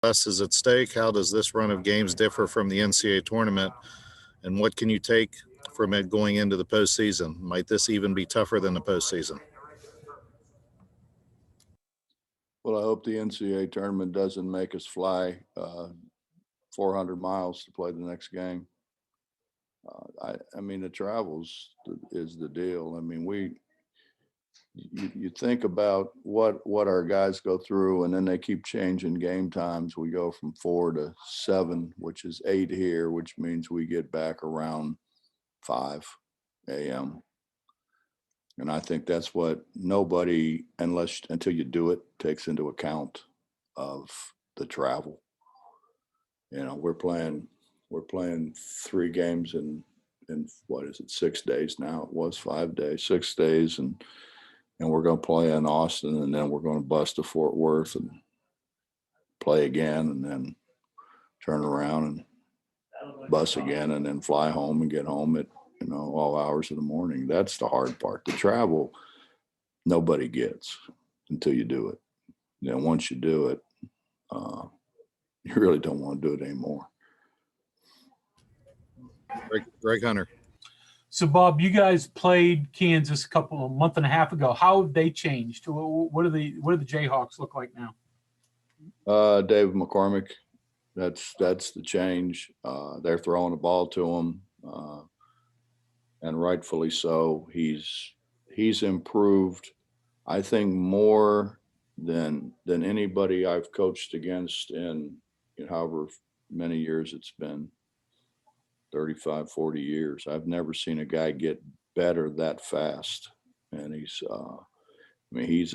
Less is at stake. How does this run of games differ from the NCAA tournament? And what can you take from it going into the postseason? Might this even be tougher than the postseason? Well, I hope the NCAA tournament doesn't make us fly 400 miles to play the next game. I mean, the travels is the deal. I mean, you think about what our guys go through, and then they keep changing game times. We go from 4 to 7, which is 8 here, which means we get back around 5 a.m. And I think that's what nobody, until you do it, takes into account of the travel. You know, we're playing 3 games in what is it, 6 days now? It was 5 days, 6 days, and we're going to play in Austin, and then we're going to bust to Fort Worth and play again, and then turn around and bus again, and then fly home and get home at, all hours of the morning. That's the hard part. The travel, nobody gets until you do it. Then once you do it, you really don't want to do it anymore. Greg Hunter. So, Bob, you guys played Kansas a month and a half ago. How have they changed? What do the Jayhawks look like now? David McCormick, that's the change. They're throwing the ball to him, and rightfully so. He's improved, I think, more than anybody I've coached against in however many years it's been. 35, 40 years. I've never seen a guy get better that fast. And he's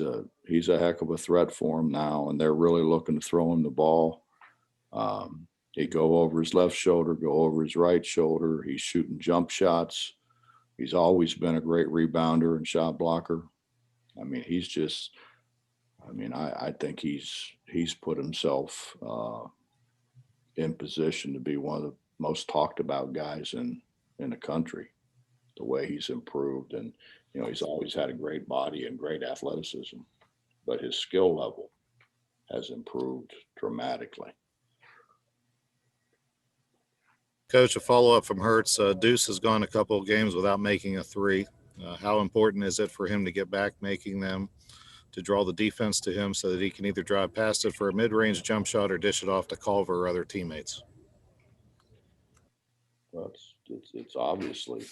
a heck of a threat for him now. And they're really looking to throw him the ball. He go over his left shoulder, go over his right shoulder. He's shooting jump shots. He's always been a great rebounder and shot blocker. I mean, I think he's put himself in position to be one of the most talked about guys in the country, the way he's improved. And, he's always had a great body and great athleticism, but his skill level has improved dramatically. Coach, a follow-up from Hertz. Deuce has gone a couple of games without making a 3. How important is it for him to get back making them, to draw the defense to him so that he can either drive past it for a mid-range jump shot or dish it off to Culver or other teammates? Well, it's obviously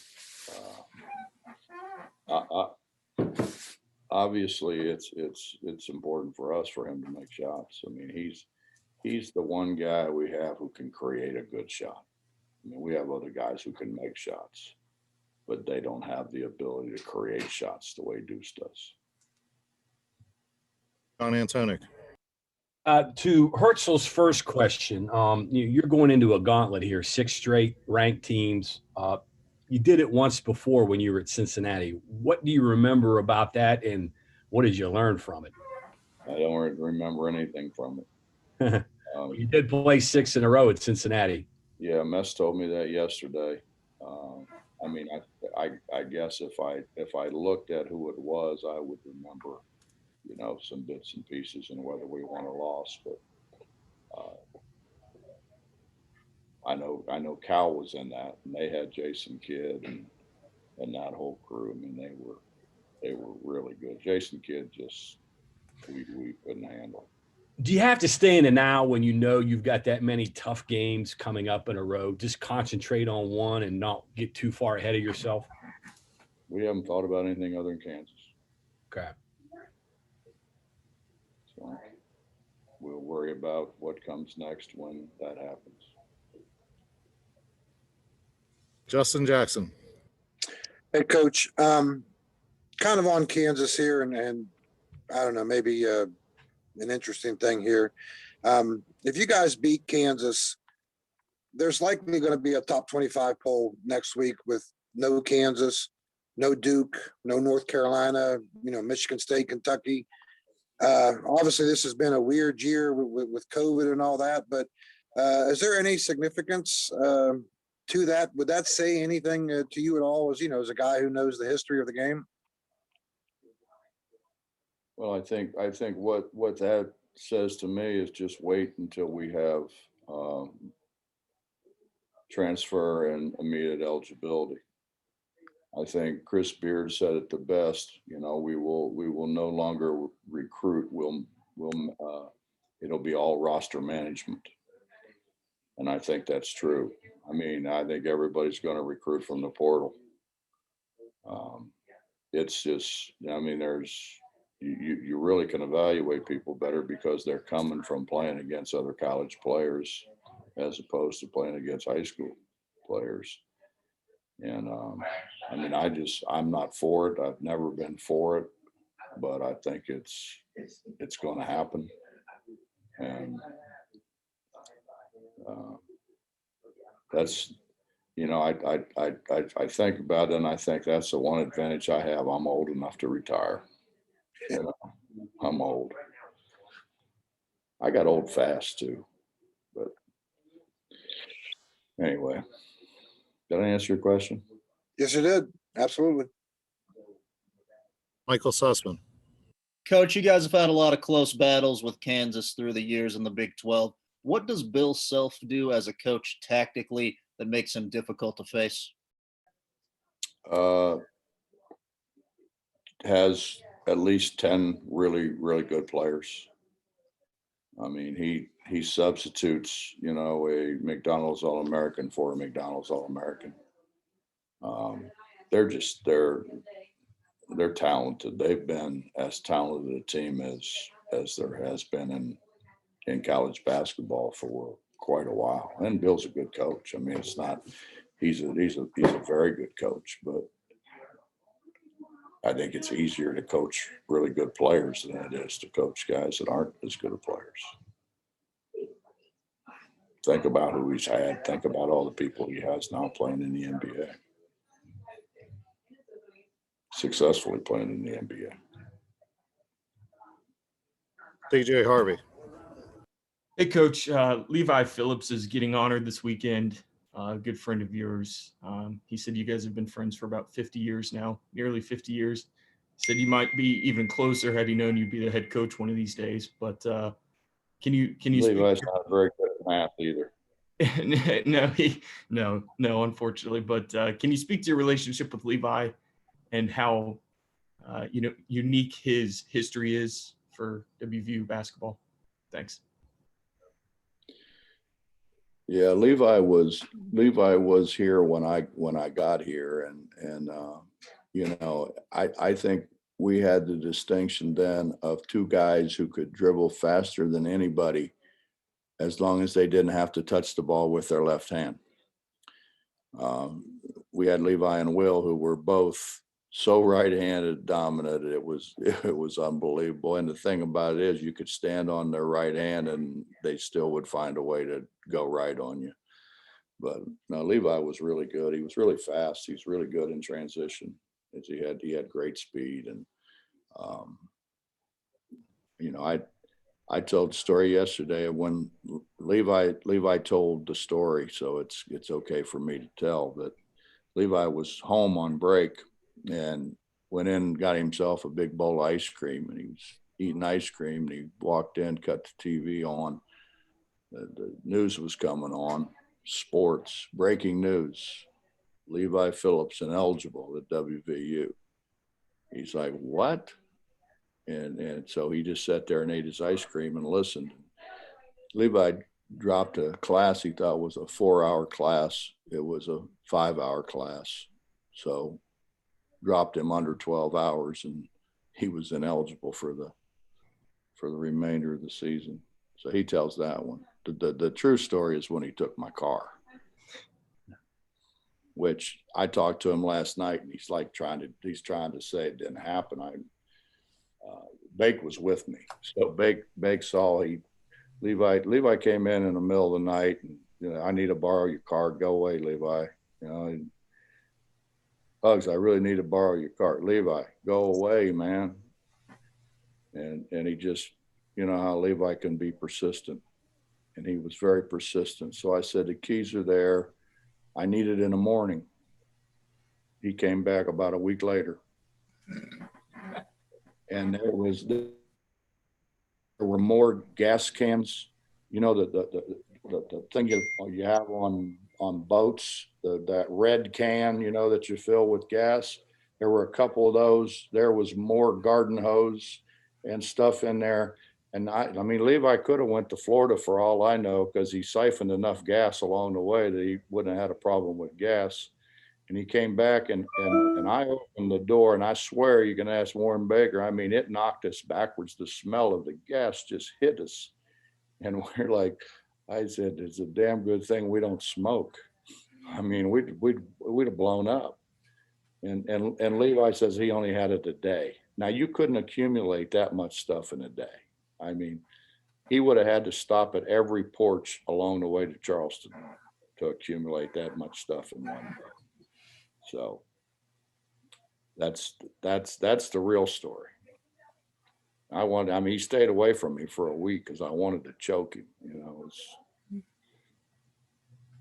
obviously it's important for us for him to make shots. I mean, he's the one guy we have who can create a good shot. I mean, we have other guys who can make shots, but they don't have the ability to create shots the way Deuce does. John Antonik. To Herzl's first question, you're going into a gauntlet here, 6 straight ranked teams. You did it once before when you were at Cincinnati. What do you remember about that, and what did you learn from it? I don't remember anything from it. You did play 6 in a row at Cincinnati. Yeah, Mess told me that yesterday. I mean, I guess if I looked at who it was, I would remember, some bits and pieces and whether we won or lost. But I know Cal was in that, and they had Jason Kidd and that whole crew. I mean, they were really good. Jason Kidd we couldn't handle. Do you have to stay in the now when you've got that many tough games coming up in a row? Just concentrate on one and not get too far ahead of yourself? We haven't thought about anything other than Kansas. Okay. So we'll worry about what comes next when that happens. Justin Jackson. Hey, Coach. Kind of on Kansas here, and I don't know, maybe an interesting thing here. If you guys beat Kansas, there's likely going to be a top 25 poll next week with no Kansas, no Duke, no North Carolina, Michigan State, Kentucky. Obviously, this has been a weird year with COVID and all that, but is there any significance to that? Would that say anything to you at all, as a guy who knows the history of the game? Well, I think what that says to me is just wait until we have transfer and immediate eligibility. I think Chris Beard said it the best. You know, we will no longer recruit. It'll be all roster management, and I think that's true. I mean, I think everybody's going to recruit from the portal. It's just, I mean, you really can evaluate people better because they're coming from playing against other college players as opposed to playing against high school players. And I mean, I'm not for it. I've never been for it, but I think it's going to happen. And that's, you know, I think about it, and I think that's the one advantage I have. I'm old enough to retire. You know, I'm old. I got old fast too, but anyway, did I answer your question? Yes, you did. Absolutely. Michael Sussman. Coach, you guys have had a lot of close battles with Kansas through the years in the Big 12. What does Bill Self do as a coach tactically that makes him difficult to face? Has at least 10 really, really good players. I mean, he substitutes, you know, a McDonald's All-American for a McDonald's All-American. They're talented. They've been as talented a team as there has been in college basketball for quite a while. And Bill's a good coach. I mean, it's not, he's a very good coach, but I think it's easier to coach really good players than it is to coach guys that aren't as good of players. Think about who he's had. Think about all the people he has now playing in the NBA. Successfully playing in the NBA. DJ Harvey. Hey, Coach. Levi Phillips is getting honored this weekend. A good friend of yours. He said you guys have been friends for about 50 years now, nearly 50 years. Said you might be even closer had he known you'd be the head coach one of these days. But can you Levi's not very good at math either. No, unfortunately. But can you speak to your relationship with Levi and how unique his history is for WVU basketball? Thanks. Yeah, Levi was here when I got here, and you know, I think we had the distinction then of two guys who could dribble faster than anybody as long as they didn't have to touch the ball with their left hand. We had Levi and Will, who were both so right-handed dominant. It was unbelievable. And the thing about it is you could stand on their right hand and they still would find a way to go right on you. But no, Levi was really good. He was really fast. He's really good in transition. He had great speed. And you know, I told the story yesterday of when Levi told the story, so it's okay for me to tell that Levi was home on break and went in and got himself a big bowl of ice cream, and he was eating ice cream, and he walked in, cut the TV on. The news was coming on, sports, breaking news, Levi Phillips ineligible at WVU. He's like, what? And so he just sat there and ate his ice cream and listened. Levi dropped a class he thought was a 4-hour class. It was a 5-hour class. So dropped him under 12 hours, and he was ineligible for the remainder of the season. So he tells that one. The true story is when he took my car, which I talked to him last night, and he's trying to say it didn't happen. Bake was with me. So Bake saw Levi came in the middle of the night, and, you know, I need to borrow your car. Go away, Levi. You know, and Hugs, I really need to borrow your car. Levi, go away, man. And he just, you know how Levi can be persistent, and he was very persistent. So I said, the keys are there. I need it in the morning. He came back about a week later. And there was were more gas cans, you know, the thing you have on boats, that red can, you know, that you fill with gas. There were a couple of those. There was more garden hose and stuff in there. And I mean, Levi could have went to Florida for all I know, because he siphoned enough gas along the way that he wouldn't have had a problem with gas. And he came back and I opened the door, and I swear you can ask Warren Baker. I mean, it knocked us backwards. The smell of the gas just hit us. And we're like, I said, it's a damn good thing we don't smoke. I mean, we'd have blown up. And Levi says he only had it a day. Now, you couldn't accumulate that much stuff in a day. I mean, he would have had to stop at every porch along the way to Charleston to accumulate that much stuff in one day. So that's the real story. I mean, he stayed away from me for a week because I wanted to choke him. You know,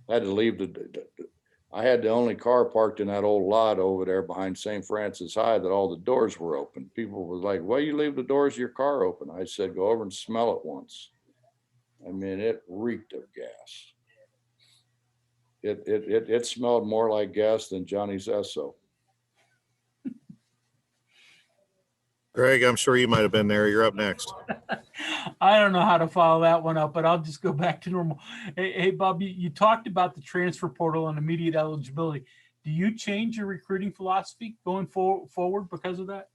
I had to leave I had the only car parked in that old lot over there behind St. Francis High that all the doors were open. People were like, "Why you leave the doors of your car open?" I said, "Go over and smell it once." I mean, it reeked of gas. It smelled more like gas than Johnny's Esso. Greg, I'm sure you might have been there. You're up next. I don't know how to follow that one up, but I'll just go back to normal. Hey Bob, you talked about the transfer portal and immediate eligibility. Do you change your recruiting philosophy going forward because of that?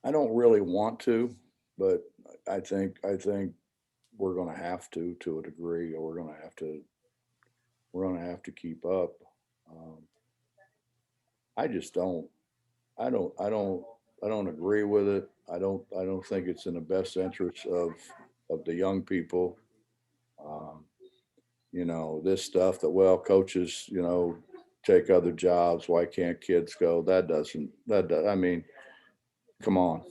I don't really want to, but I think we're going to have to a degree, or we're going to have to keep up. I just don't. I don't agree with it. I don't think it's in the best interest of the young people. You know, this stuff that, well, coaches, you know, take other jobs. Why can't kids go? I mean, come on.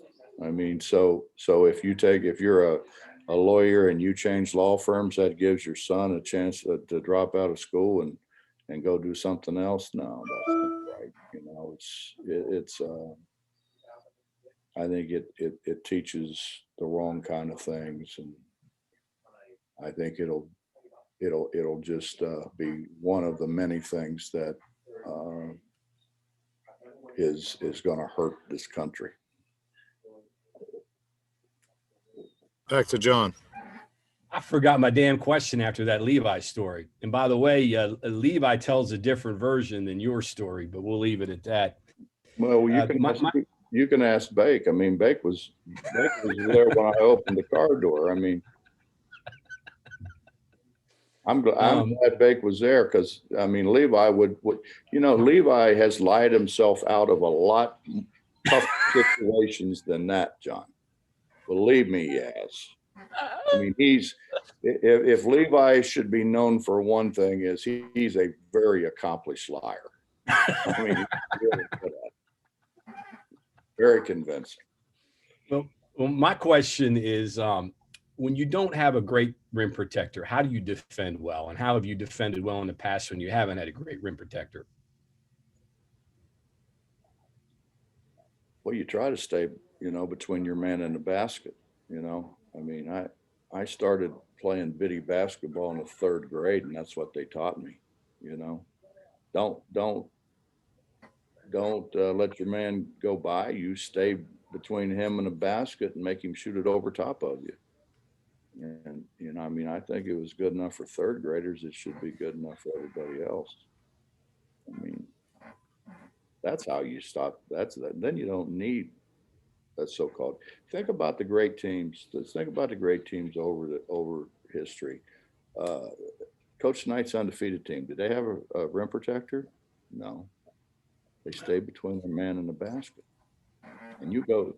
I mean, so if you're a lawyer and you change law firms, that gives your son a chance to drop out of school and go do something else. No, that's not right. You know, it's I think it teaches the wrong kind of things, and I think it'll just be one of the many things that is going to hurt this country. Back to John. I forgot my damn question after that Levi story. And by the way, Levi tells a different version than your story, but we'll leave it at that. Well, you can ask Bake. I mean, Bake was there when I opened the car door. I mean, I'm glad Bake was there, because I mean, Levi would you know, Levi has lied himself out of a lot tougher situations than that, John. Believe me, he has. I mean, if Levi should be known for one thing, is he's a very accomplished liar. I mean, he's really good at it. Very convincing. Well, my question is, when you don't have a great rim protector, how do you defend well? And how have you defended well in the past when you haven't had a great rim protector? Well, you try to stay, you know, between your man and the basket. You know, I mean, I started playing bitty basketball in the 3rd grade, and that's what they taught me. You know, don't let your man go by. You stay between him and the basket and make him shoot it over top of you. And, you know, I mean, I think it was good enough for 3rd graders. It should be good enough for everybody else. I mean, that's how you stop. Then you don't need that so-called. Think about the great teams. Let's think about the great teams over history. Coach Knight's undefeated team. Did they have a rim protector? No. They stayed between their man and the basket. And you go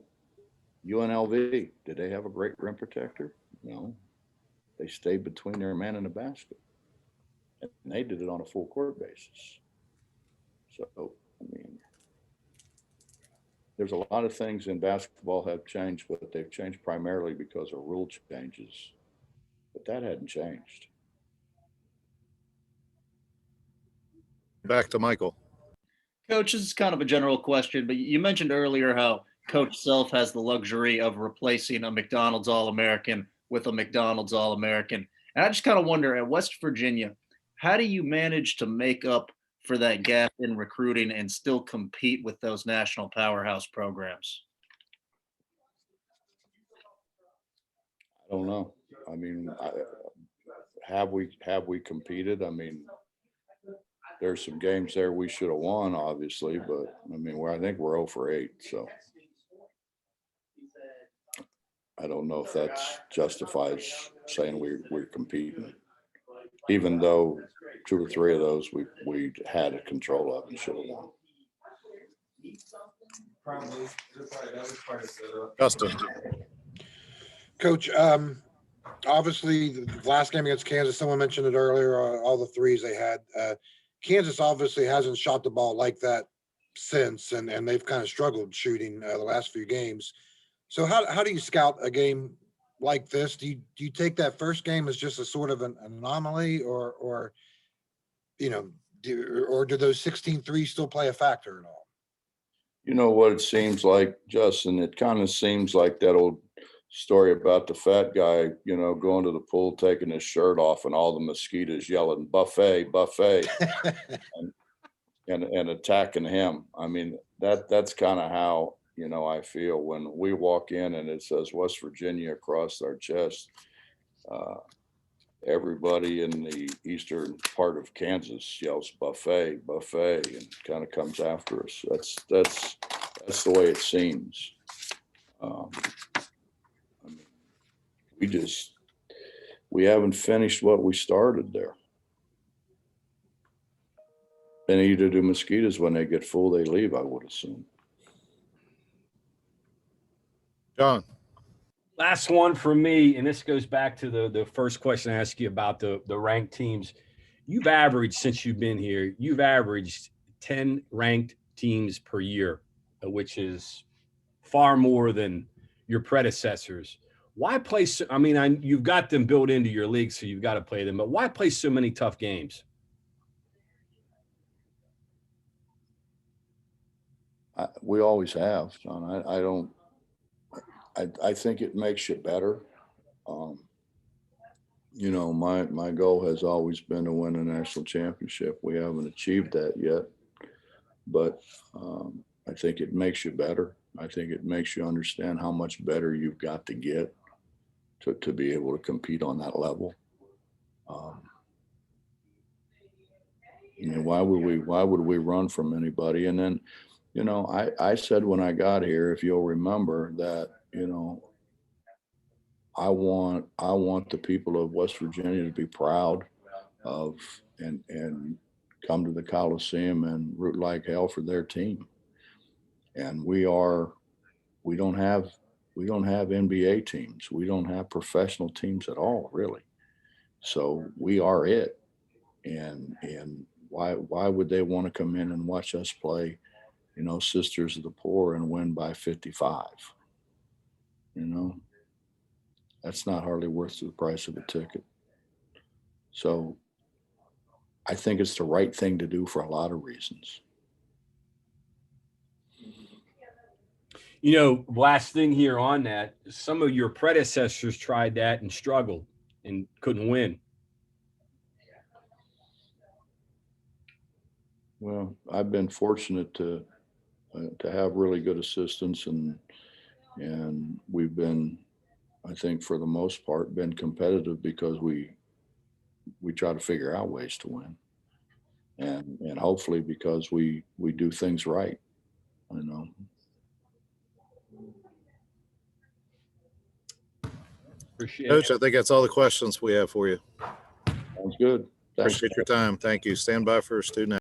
UNLV. Did they have a great rim protector? No. They stayed between their man and the basket. And they did it on a full court basis. So, I mean, there's a lot of things in basketball have changed, but they've changed primarily because of rule changes. But that hadn't changed. Back to Michael. Coach, this is kind of a general question, but you mentioned earlier how Coach Self has the luxury of replacing a McDonald's All-American with a McDonald's All-American. And I just kind of wonder, at West Virginia, how do you manage to make up for that gap in recruiting and still compete with those national powerhouse programs? I don't know. I mean, have we competed? I mean, there's some games there we should have won, obviously, but I mean, I think we're 0 for 8. So I don't know if that justifies saying we're competing, even though 2 or 3 of those we had a control of and should have won. Justin. Coach, obviously the last game against Kansas, someone mentioned it earlier, all the threes they had. Kansas obviously hasn't shot the ball like that since, and they've kind of struggled shooting the last few games. So how do you scout a game like this? Do you take that first game as just a sort of an anomaly, or do those 16 threes still play a factor at all? You know what it seems like, Justin? It kind of seems like that old story about the fat guy, going to the pool, taking his shirt off, and all the mosquitoes yelling "buffet, buffet," and attacking him. I mean, that's kind of how I feel when we walk in and it says West Virginia across our chest. Everybody in the eastern part of Kansas yells "buffet, buffet," and kind of comes after us. That's the way it seems. I mean, we haven't finished what we started there. And either do mosquitoes, when they get full, they leave, I would assume. John. Last one for me, and this goes back to the first question I asked you about the ranked teams. You've averaged, since you've been here, you've averaged 10 ranked teams per year, which is far more than your predecessors. Why play you've got them built into your league, so you've got to play them, but why play so many tough games? We always have, John. I think it makes you better. My goal has always been to win a national championship. We haven't achieved that yet, but I think it makes you better. I think it makes you understand how much better you've got to get to be able to compete on that level. Why would we run from anybody? And then, I said when I got here, if you'll remember, that, I want the people of West Virginia to be proud of and come to the Coliseum and root like hell for their team. And we don't have NBA teams. We don't have professional teams at all, really. So we are it. And why would they want to come in and watch us play, Sisters of the Poor and win by 55? That's not hardly worth the price of a ticket. So I think it's the right thing to do for a lot of reasons. Last thing here on that, some of your predecessors tried that and struggled and couldn't win. Well, I've been fortunate to have really good assistants, and we've been, I think, for the most part, been competitive because we try to figure out ways to win, and hopefully because we do things right. Appreciate Coach, it. I think that's all the questions we have for you. Sounds good. Thanks. Appreciate your time. Thank you. Stand by for student